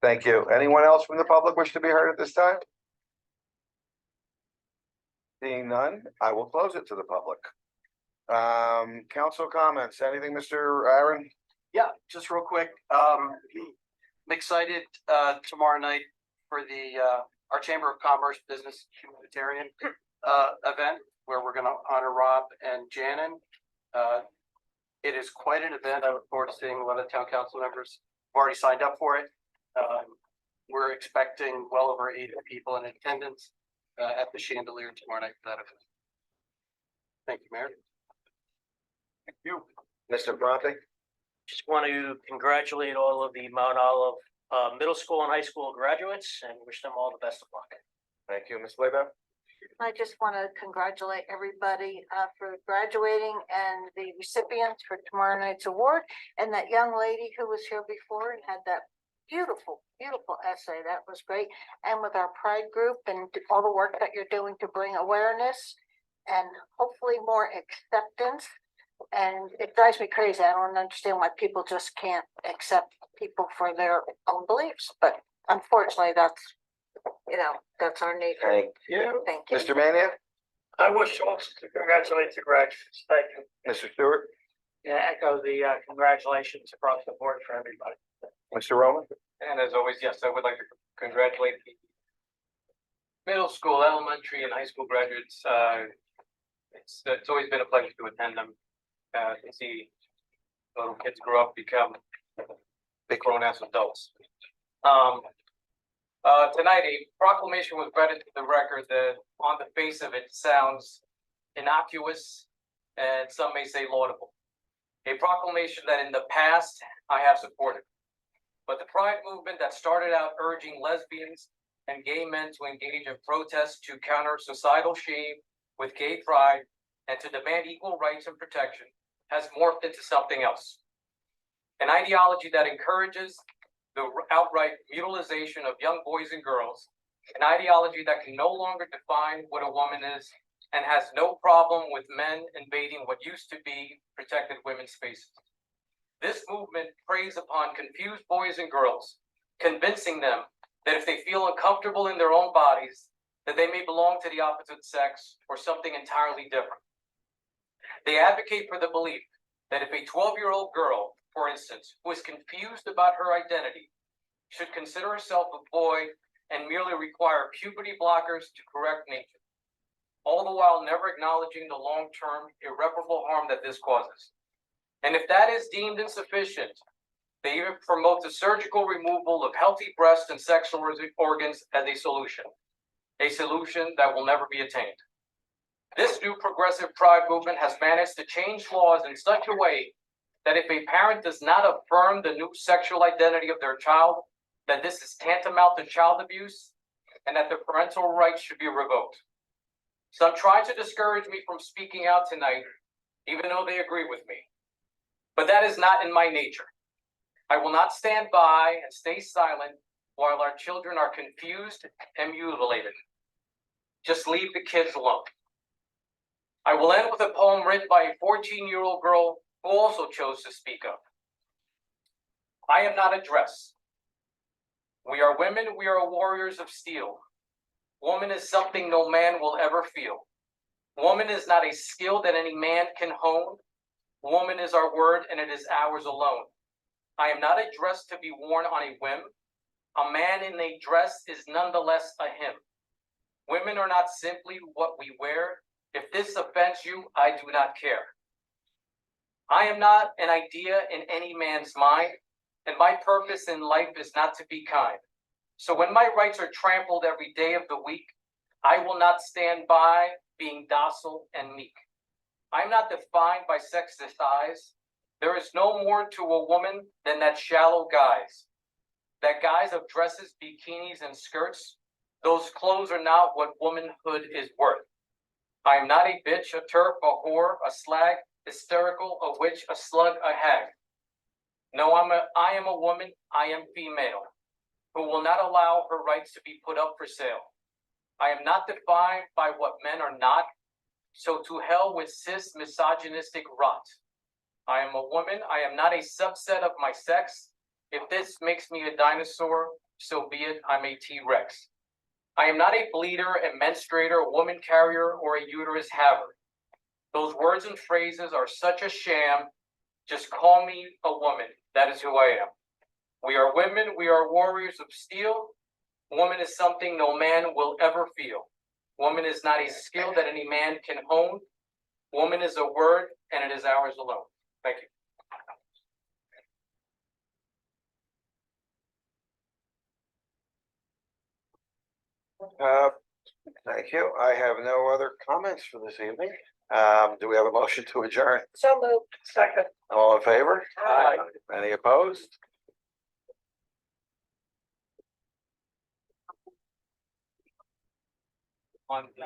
Thank you. Anyone else from the public wish to be heard at this time? Seeing none, I will close it to the public. Council comments, anything, Mr. Aaron? Yeah, just real quick. I'm excited tomorrow night for the our Chamber of Commerce Business Humanitarian event where we're going to honor Rob and Janin. It is quite an event. I look forward to seeing a lot of town council members who already signed up for it. We're expecting well over 80 people in attendance at the Chandelier tomorrow night for that event. Thank you, Mayor. Thank you. Mr. Bronte? Just want to congratulate all of the Mount Olive middle school and high school graduates and wish them all the best of luck. Thank you, Ms. Lebo. I just want to congratulate everybody for graduating and the recipients for tomorrow night's award, and that young lady who was here before and had that beautiful, beautiful essay. That was great. And with our Pride group and all the work that you're doing to bring awareness and hopefully more acceptance. And it drives me crazy. I don't understand why people just can't accept people for their own beliefs. But unfortunately, that's, you know, that's our nature. Thank you. Thank you. Mr. Mannion? I wish also to congratulate the graduates. Thank you. Mr. Stewart? Yeah, echo the congratulations across the board for everybody. Mr. Roman? And as always, yes, I would like to congratulate the middle school, elementary, and high school graduates. It's always been a pleasure to attend them. To see little kids grow up, become big grown-ass adults. Tonight, a proclamation was read into the record that, on the face of it, sounds innocuous and some may say laudable. A proclamation that in the past I have supported. But the Pride movement that started out urging lesbians and gay men to engage in protests to counter societal shame with gay pride and to demand equal rights and protection has morphed into something else. An ideology that encourages the outright mutilization of young boys and girls, an ideology that can no longer define what a woman is and has no problem with men invading what used to be protected women's spaces. This movement preys upon confused boys and girls, convincing them that if they feel uncomfortable in their own bodies, that they may belong to the opposite sex or something entirely different. They advocate for the belief that if a 12-year-old girl, for instance, who is confused about her identity, should consider herself a boy and merely require puberty blockers to correct nature, all the while never acknowledging the long-term irreparable harm that this causes. And if that is deemed insufficient, they even promote the surgical removal of healthy breast and sexual organs as a solution that will never be attained. This new progressive pride movement has managed to change laws in such a way that if a parent does not affirm the new sexual identity of their child, that this is tantamount to child abuse and that the parental rights should be revoked. Some try to discourage me from speaking out tonight, even though they agree with me. But that is not in my nature. I will not stand by and stay silent while our children are confused and mutilated. Just leave the kids alone. I will end with a poem written by a 14-year-old girl who also chose to speak up. I am not a dress. We are women, we are warriors of steel. Woman is something no man will ever feel. Woman is not a skill that any man can hone. Woman is our word and it is ours alone. I am not a dress to be worn on a whim. A man in a dress is nonetheless a him. Women are not simply what we wear. If this offends you, I do not care. I am not an idea in any man's mind, and my purpose in life is not to be kind. So when my rights are trampled every day of the week, I will not stand by being docile and meek. I'm not defined by sexist eyes. There is no more to a woman than that shallow guise. That guise of dresses, bikinis, and skirts, those clothes are not what womanhood is worth. I am not a bitch, a turf, a whore, a slag, hysterical, a witch, a slug, a hag. No, I am a woman, I am female, who will not allow her rights to be put up for sale. I am not defined by what men are not, so to hell with cis misogynistic rot. I am a woman, I am not a subset of my sex. If this makes me a dinosaur, so be it, I'm a T-Rex. I am not a bleeder, a menstruator, woman carrier, or a uterus haver. Those words and phrases are such a sham. Just call me a woman. That is who I am. We are women. We are warriors of steel. Woman is something no man will ever feel. Woman is not a skill that any man can hone. Woman is a word, and it is ours alone. Thank you. Thank you. I have no other comments for this evening. Do we have a motion to adjourn? So moved. Second. All in favor? Aye. Any opposed? On the